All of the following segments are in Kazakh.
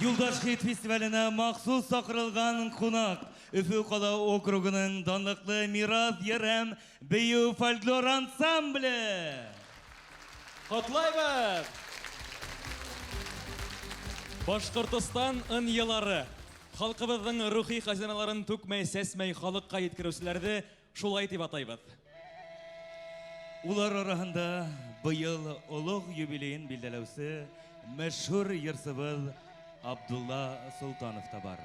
Юлдаш хит фестиваленә махсус сакырылган кунак Өфө кала округының данлыклы Мирас Ерем бию фольклор ансамбле. Котлайбыз! Башкортстан ын-еллары халкыбызның рухи хазиналарын түкмәй, сәсмәй халыкка yetkерүчеләрне шулай дип атайбыз. Улар арасында быел олуг юбилейын билдәләүче мәшһүр йырсыбыз Абдулла Султанов та бар.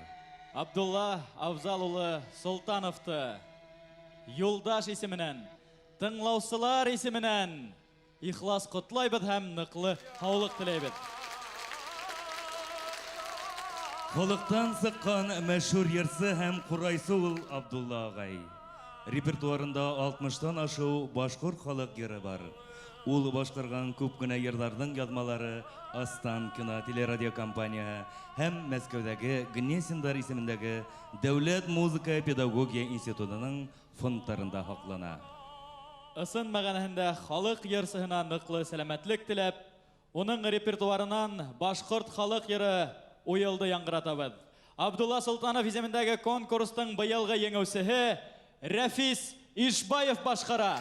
Абдулла Авзал улы Султановты Юлдаш исеменән, тыңлаусылар исеменән ихлас котлайбыз һәм ныклы һаулык теләйбез. Халыктан сыккан мәшһүр йырсы һәм курайсы ул Абдулла агай. Репертуарында 60-тан ашу башкорт халык йыры бар. Ул башкарган күп кенә йырларның язмалары Астан кино телерадиокомпания һәм Мәскәүдәге Гнесиндар исемендәге Дәүләт музыка педагогия институтының фондтарында хаклана. Ысын мәгънәһендә халык йырсыһына ныклы сәламәтлек теләп, уның репертуарынан башкорт халык йыры уелды яңгыратабыз. Абдулла Султанов исемендәге конкурстың быелгы еңүчесе Рәфис Ишбаев башкара.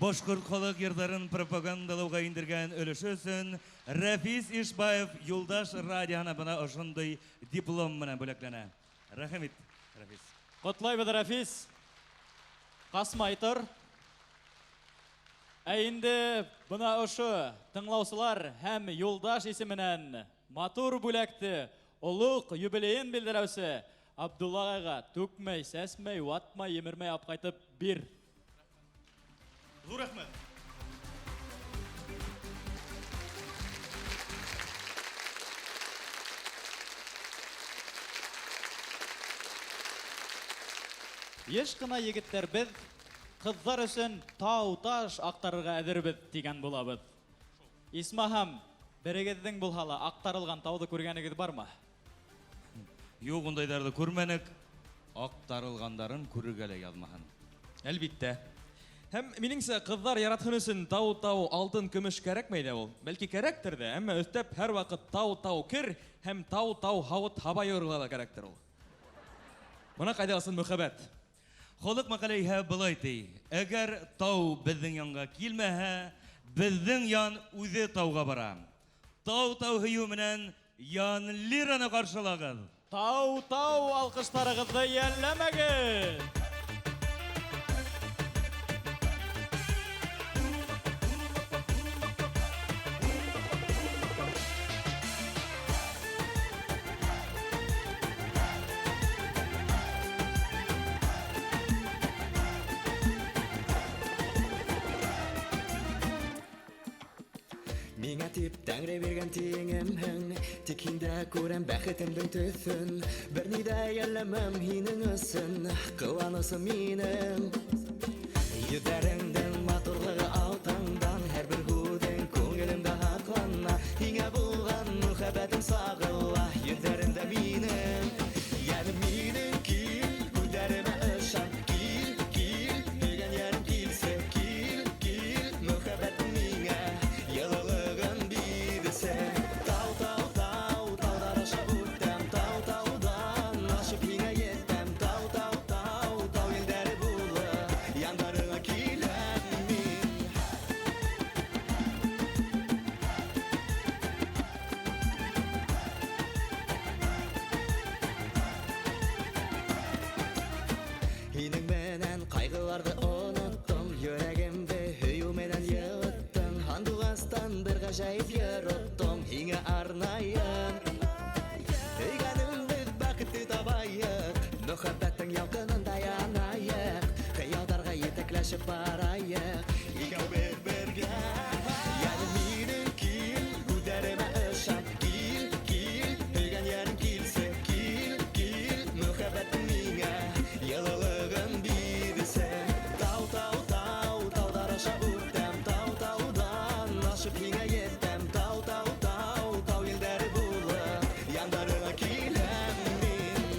Башкорт халык йырдарын пропагандалауга индергән өлеше өчен Рәфис Ишбаев Юлдаш радиона бына ошондой диплом менән бүләкләнә. Рәхмәт, Рәфис. Котлайбыз, Рәфис. Касмай тор. Ә инде бына ошо тыңлаусылар һәм Юлдаш исеменән матур бүләкте олуг юбилейын белдерәүсе Абдулла агайга түкмәй, сәсмәй, ватмай, емермәй апкайтып бир. Зур рәхмәт. Еш кына егеттер без кызлар өчен тау-таш актарырга әзербез дигән булабыз. Исмаһам, берегездең булһала актарылган тауды күргәнегез бармы? Юк, ундайдарды күрмәнек. Актарылгандарын күрергә лә язмаһын. Әлбиттә. Һәм минеңсә кызлар яратқаны өчен тау-тау алтын көмеш кәрәкмәй дә ул. Бәлки кәрәктер дә, әмма өстәп һәр вакыт тау-тау кер һәм тау-тау һавыт хаба йөргәлә кәрәктер ул. Моны кайдагысын мөхәббәт. Халык мәкаләйһә былай ди. Әгәр тау безнең янга килмәһә, безнең ян үзе тауга бара. Тау-тау һөю менән ян лираны каршылагыз. Тау-тау алкышларыгызды йәлләмәгез. Миңа тип тәңре биргән тиңемһең, тик һиндә күрәм бәхетемнең төсен. Берни дә йәлләмәм һинең өсөн, кыланысым минем. Йөзләреңдең матурлыгы алтындан, һәрбер һүзең күңелемдә һаклана. Һиңа булган мөхәббәтем сагыла, йөзләреңдә минем. Янем минең кил, күзләремә ышан, кил, кил, һөйгән ярым килсә, кил, кил, мөхәббәтем миңа. Һинең менән кайгыларды оныттым, йөрәгемде һөю менән йыттың. Һандугастан бер гаҗәеп йыр оттым, һиңа арнаем. Һөйгәнем без бәхетне табайык, мөхәббәтең ялкынында янайык. Хыялларга етәкләшеп барайык, икәү бергә. Янем минең кил, күзләремә ышан, кил, кил, һөйгән ярым килсә, кил, кил, мөхәббәтең миңа. Yılılığın birisi Tau tau tau Taular aşağı uçtem Tau taudan aşıp yine yettem Tau tau tau Tau yılları bulu Yanlarına kilem min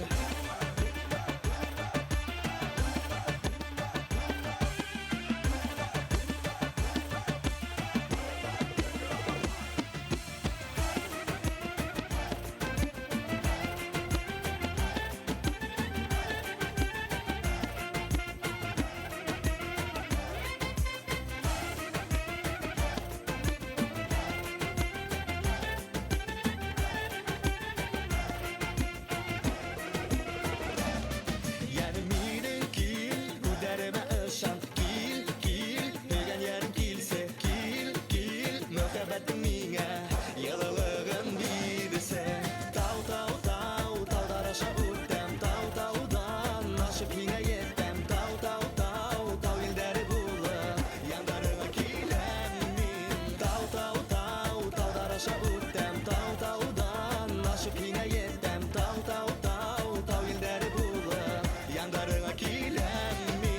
Yarım minin kil Kuderime ışan Kil kil Hügen yarım kilse Kil kil Mühebbetin mine Yılılığın birisi Tau tau tau Taular aşağı uçtem Tau taudan aşıp yine yettem Tau tau tau Tau yılları bulu Yanlarına kilem min Tau tau tau Taular aşağı uçtem Tau taudan aşıp yine yettem Tau tau tau Tau yılları bulu Yanlarına kilem min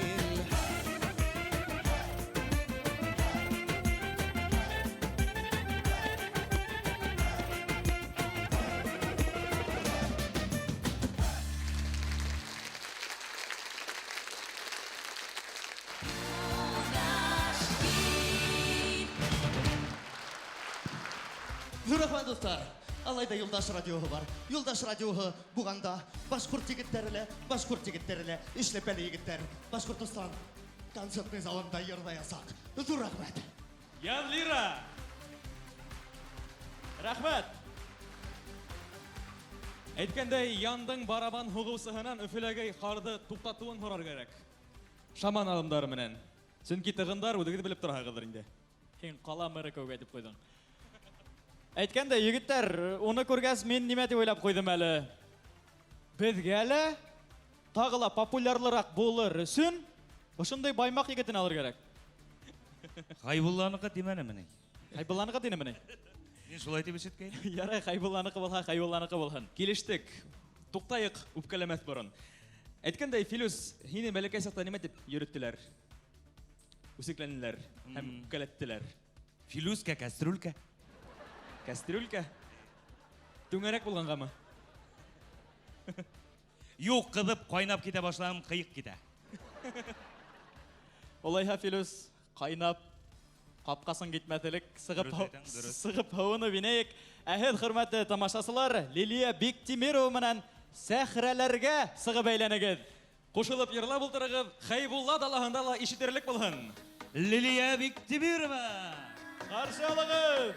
Зурахман достар, алайда Юлдаш радиоһы бар. Юлдаш радиоһы буганда башкорт егетләре, ишләпәле егетләр. Башкортстан концертный залында йырдай ясақ. Зур рахмет. Ян Лира! Рахмет. Әйткәндәй, яндың барабан һугыусыһынан Өфөләгәй қарды туктатуын һорар кирәк. Шаман алымдары менән. Чөнки тыгындар үдегез белеп торагыздыр инде. Һин кала мэры кәүгә дип куйдың. Әйткәндә, егеттәр, уны күргәс мин нимә дип уйлап куйдым әле. Безгә әле тагы ла популярлырак булыр өчен ошондай баймак егетен алыр кирәк. Хайбулланыкы тимәнемени. Хайбулланыкы динемени? Мин шулай дип ишеткәйнем. Ярай, хайбулланыкы булһа, хайбулланыкы булһын. Килештек. Туктайык, үпкәләмәс борын. Әйткәндәй, Филус, һине бәләкәй сакта нимә дип йөреттеләр? Үсекләнделәр һәм үпкәләттеләр. Филюска, кастрюлька. Кастрюлька? Түңәрәк булгангамы? Юк, кызып, кайнап китә башлаган кыйык китә. Олайһа Филус, кайнап капкасын китмәтелек, Дөрес әйтәң, дөрес. сыгып һавыны бинәйек. Әһәт хөрмәтле тамашасылар, Лилия Биктимирова менән сәхрәләргә сыгып әйләнегез. Кушылып йырлап ултырыгыз, Хайбулла далаһында ла ишетерлек булһын. Лилия Биктимирова. Каршы алыгыз.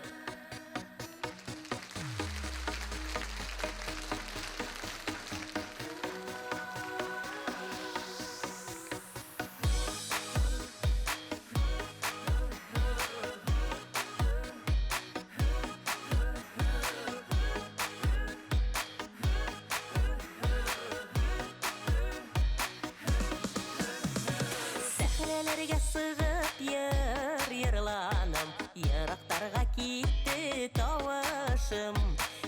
Сәхрәләргә сыгып йырланым, ерактарга китте тавышым,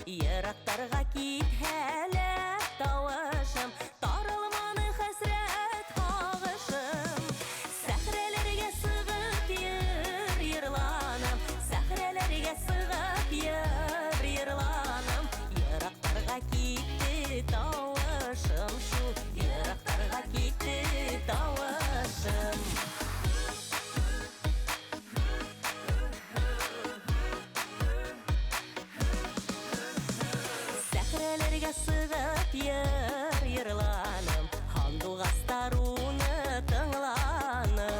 ерактарга китһәлә тавышым, таралманы хәсрәт һагышым. Сәхрәләргә сыгып йырланым, сәхрәләргә сыгып йырланым, ерактарга китте тавышым, шу ерактарга китте тавышым. Сәхрәләргә сыгып йырланым, һандугастар уны тыңланы,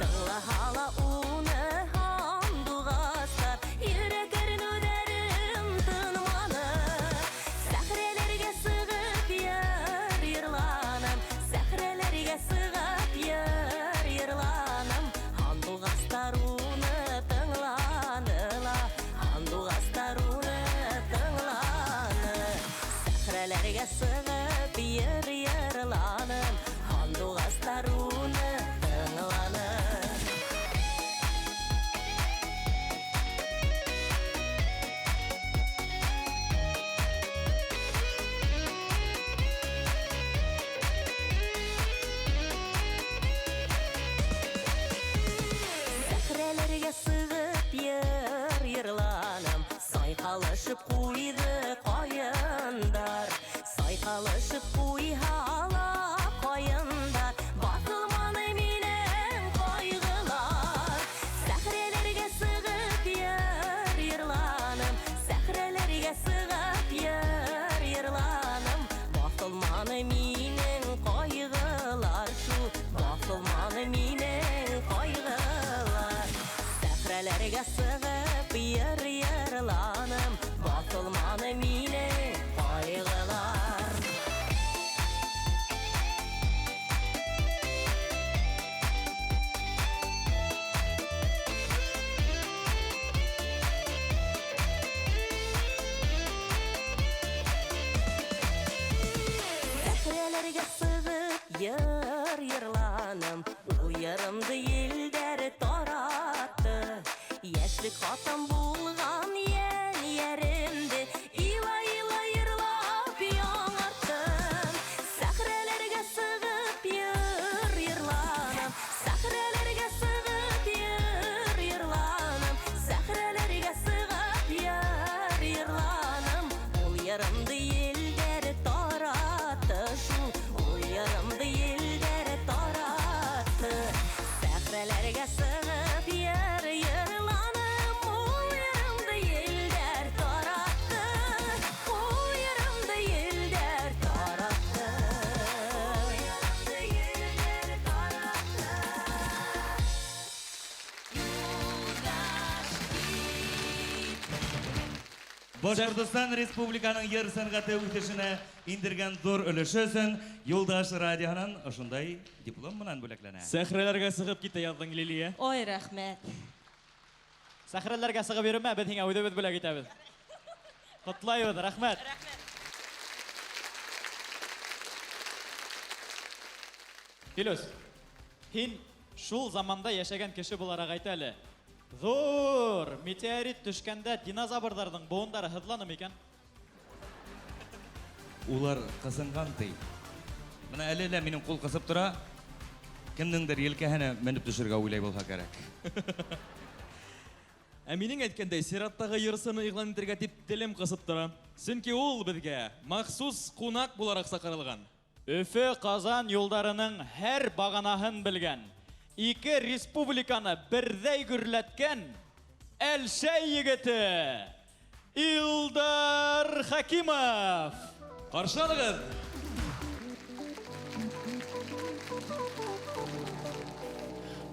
тыңлаһала уны һандугастар, йөрәк әрнүләрем тынманы. Сәхрәләргә сыгып йырланым, сәхрәләргә сыгып йырланым, һандугастар уны тыңланы, һандугастар уны тыңланы. Сәхрәләргә сыгып йырланым, һандугастар уны тыңланы. Сәхрәләргә сыгып йырланым, сайкалышып куйды каендар, сайкалышып куйһала каендар, басылманы минең кайгылар. Сәхрәләргә сыгып йырланым, сәхрәләргә сыгып йырланым, басылманы минең кайгылар, шу басылманы минең кайгылар. Сәхрәләргә сыгып йырланым, басылманы минең кайгылар. Сәхрәләргә сыгып йырланым, уярымды елдәр таратты, яшьлек хатын булган яремде, ила-ила йырлап яңарттым. Сәхрәләргә сыгып йырланым, сәхрәләргә сыгып йырланым, сәхрәләргә сыгып йырланым, ул ярымды елдәр таратты, шу ул ярымды елдәр таратты. Сәхрәләргә сыгып йырланым, ул ярымды Башкортостан Республиканың йыр сәнгате үтешенә индергән зур өлеше өчен Юлдаш радионан ошондай диплом менән бүләкләнә. Сәхрәләргә сыгып китә яздың Лилия. Ой, рәхмәт. Сәхрәләргә сыгып йөрмә, без һиңа үҙебез бүләк итәбез. Котлайбыз, рәхмәт. Филус, һин шул заманда яшәгән кеше буларак әйт әле. Зур метеорит төшкәндә динозаврларның буындары һыҙланымы икән? Улар кысынган ти. Менә әле лә минем кул кысып тора. Кемнеңдер елкәһенә менеп төшергә уйлай булса кирәк. Ә минең әйткәндәй, сираттагы йырсыны игълан итәргә дип телем кысып тора. Сөнки ул безгә махсус кунак буларак сакырылган. Өфе Казан юлдарының һәр баганаһын белгән, ике республиканы бердәй гөрләткән Әлшәй егете Илдар Хакимов. Каршы алыгыз.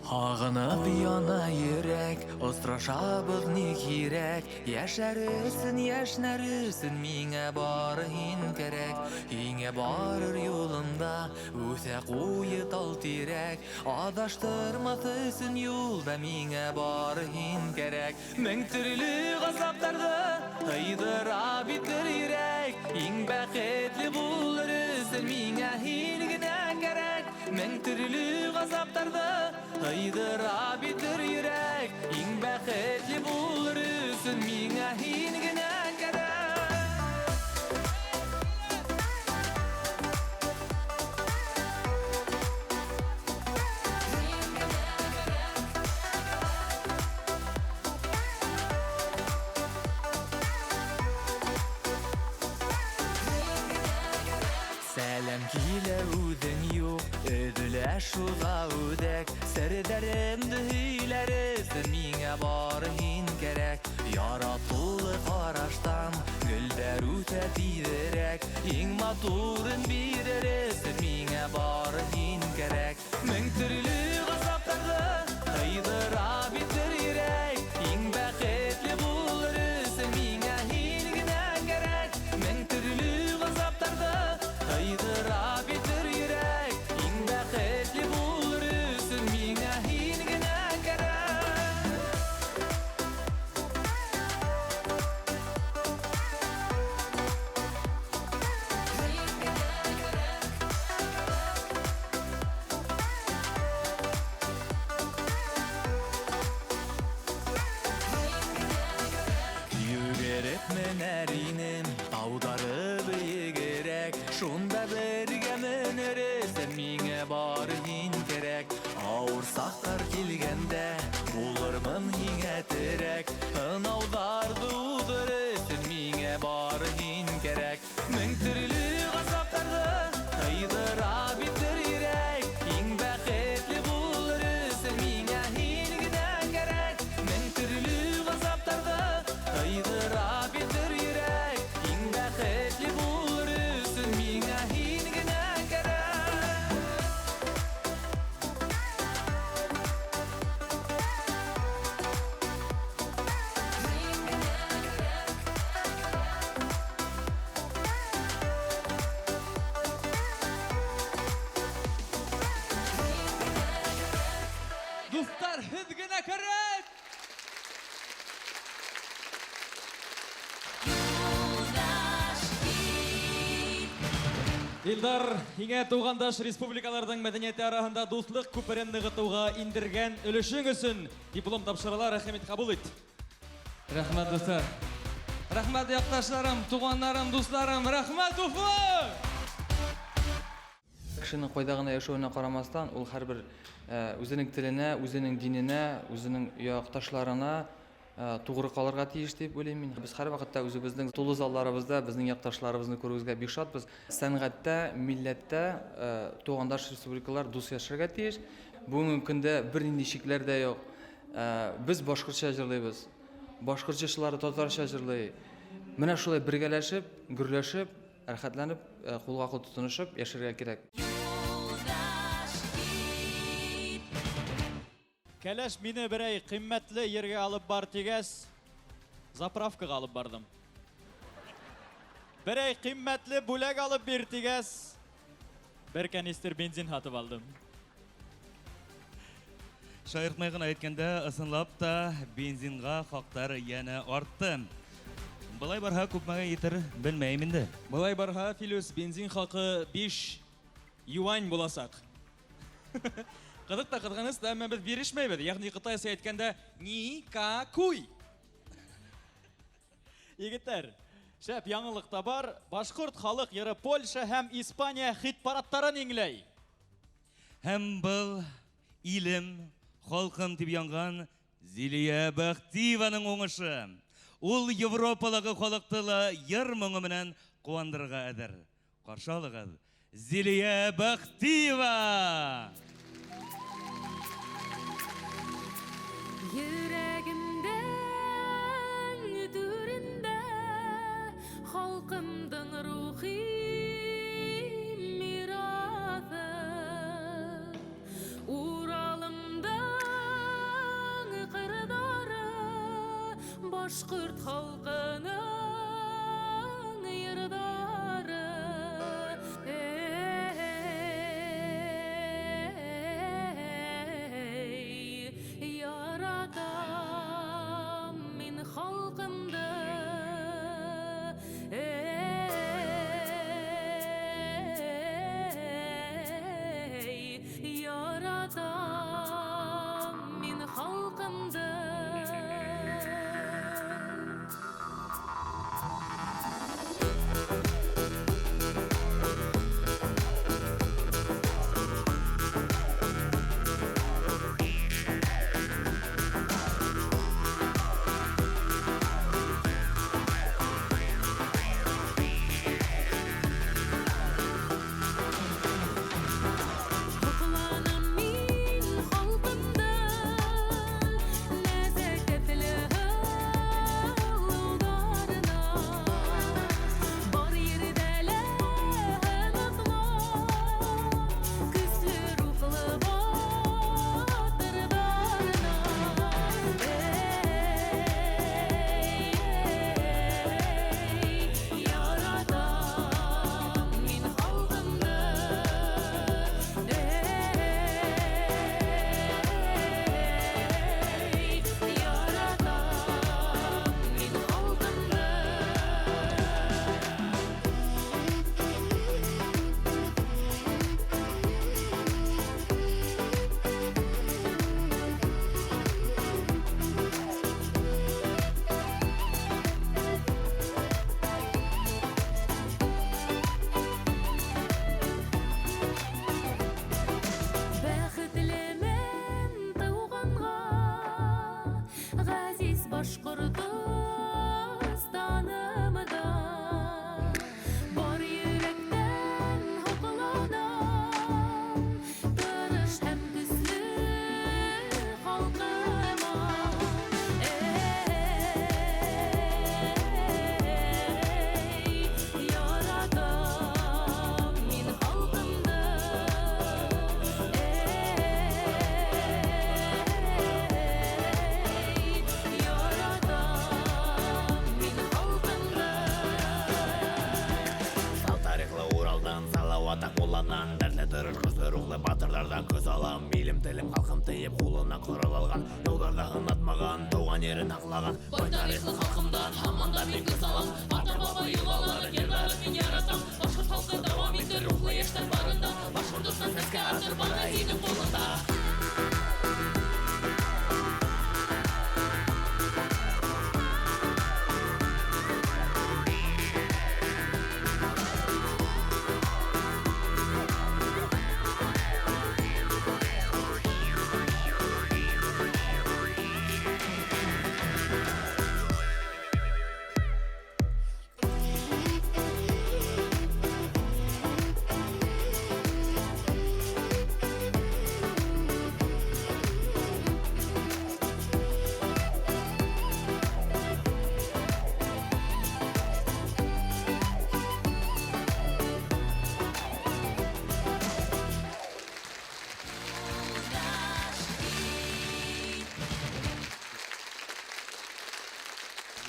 Ағынып яна йөрәк, осрашабыз ни кирәк. Яшәрсен, яшнәрсен, миңа бары һин кирәк. Һиңә барыр юлымда, үсә куе тал тирәк. Адаштырмас өчен юлда, миңа бары һин кирәк. Мең төрле газапларда тойдыра битер йөрәк. Иң бәхетле булыр өчен, миңа һин генә кирәк. Мең төрле газапларда тойдыра битер йөрәк. Иң бәхетле булыр өчен, миңа һин генә кирәк. Сәлем килә үҙең юк, өҙөлә шуға үҙәк. Серҙәремде һөйләрсен, миңә бары һин кәрәк. Яратулы ҡараштан гөлдәр үтә тиҙерәк. Иң матурын бирерсен, миңә бары һин кәрәк. Мең төрлө ғазаптарҙы тойҙыра битер йөрәк. Иң бәхетле булыр өсөн, миңа һин генә кәрәк. Мең төрлө ғазаптарҙы тойҙыра битер йөрәк. Иң бәхетле булыр өсөн, миңа һин генә кәрәк. Йүгереп менәр инем, тауҙары бейегерәк. Шунда бергә менерсен, миңә бары һин кәрәк. Ауыр саҡтар килгәндә, булырмын һиңә терәк. Һынауҙарҙы уҙырсен, миңә бары һин кәрәк. Мең төрлө ғазаптарҙы тойҙыра битер йөрәк. Иң бәхетле булыр өсөн, миңа һин генә кәрәк. Мең төрлө ғазаптарҙы тойҙыра битер йөрәк. Иң бәхетле булыр өсөн, миңа һин генә кәрәк. Дуҫтар, һеҙ генә кәрәк! Илдар, һиңә туғандаш республикаларҙың мәҙәниәте араһында дуҫлык күперен нығытыуға индергән өлөшөң өсөн диплом тапшырыла, рәхмәт ҡабул ит. Рәхмәт, дуҫтар. Рәхмәт, яҡташларым, туғандарым, дуҫларым. Рәхмәт, Уфа! Кешенең ҡайҙа ғына йәшәүенә ҡарамаҫтан, ул һәр бер үзенең теленә, үзенең диненә, үзенең яҡташларына туғры ҡалырға тейеш дип уйлайым мин. Без һәр ваҡытта үзебезнең тулы залларыбызда безнең яҡташларыбызны күреүгә бик шатбыз. Сәнғәттә, милләттә туғандаш республикалар дуҫ яшәргә тейеш. Бүгенге көндә бер нинди шикләр дә юҡ. Без башҡортса җырлайбыз. Башҡортчалары татарча җырлай. Менә шулай бергәләшеп, гөрләшеп, рәхәтләнеп, ҡулға-ҡул тотоношоп яшәргә кирәк. Кәләш мине берәй ҡиммәтле ергә алып бар тигәс, заправкаға алып бардым. Берәй кыйммәтле бүләк алып биртигәс, бер канистр бензин һатып алдым. Шаяртмай гына әйткәндә, ысынлап та бензинга хактар яна артты. Былай барһа күпмәгә итер, белмәйм инде. Былай барга, Филюс, бензин хакы 5 юань буласак. Кызык та кызганыч та, әмма без бирешмәйбез. Ягъни Кытайса әйткәндә никакуй. Егетләр, шәп яңалык та бар. Башкорт халык йыры Польша һәм Испания хит-парадтарын иңләй. Һәм был илем, халкым дип янган Зилия Бахтиеваның уңышы. Ул Европалыгы халыкты ла йыр моңы менән куандырырга әзер. Каршы алыгыз, Зилия Бахтиева! Йөрәгемдән түрендә халкымдың рухи мирасы, Уралымдың кырдары башкорт халкының йырдары. Яратам мин халкымды, яратам мин халкымды. Hıqlanam min halkımda, nəzakətli hıldarına. Bar yerdələr ıqlar, küslü ruhlu batırlarına. Yaradam min halkımda, yaradam min halkımda. Бәхетлемен тауганга, газиз Башкортстанымда. Бар йөрәктән һокланам, тырыш һәм көсле халкыма. Яратам мин халкымды, яратам мин халкымды. Сал тарихлы Уралдан, Салауат Акмолланнан, дәртле тырыш көзле рухлы батырлардан көз алам. Илем, телем, халкым тыеп, кулына корал алган, юлдарда ынатмаган, туган ерин аклаган. Бай тарихлы халкымдан һаман да мин көз алам. Батыр баба йолалары, йырларын мин яратам. Башкорт халкы дәвам итер рухлы яшьтән барында. Башкортстан сәскә асыр бара синең кулында.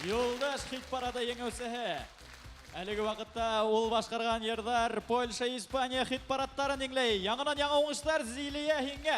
Юлдаш хит-парады еңеүсеһе. Әлеге вакытта ул башкарган йырдар Польша, Испания хит парадтарын еңлей. Яңынан яңа уңышлар Зилия һиңә.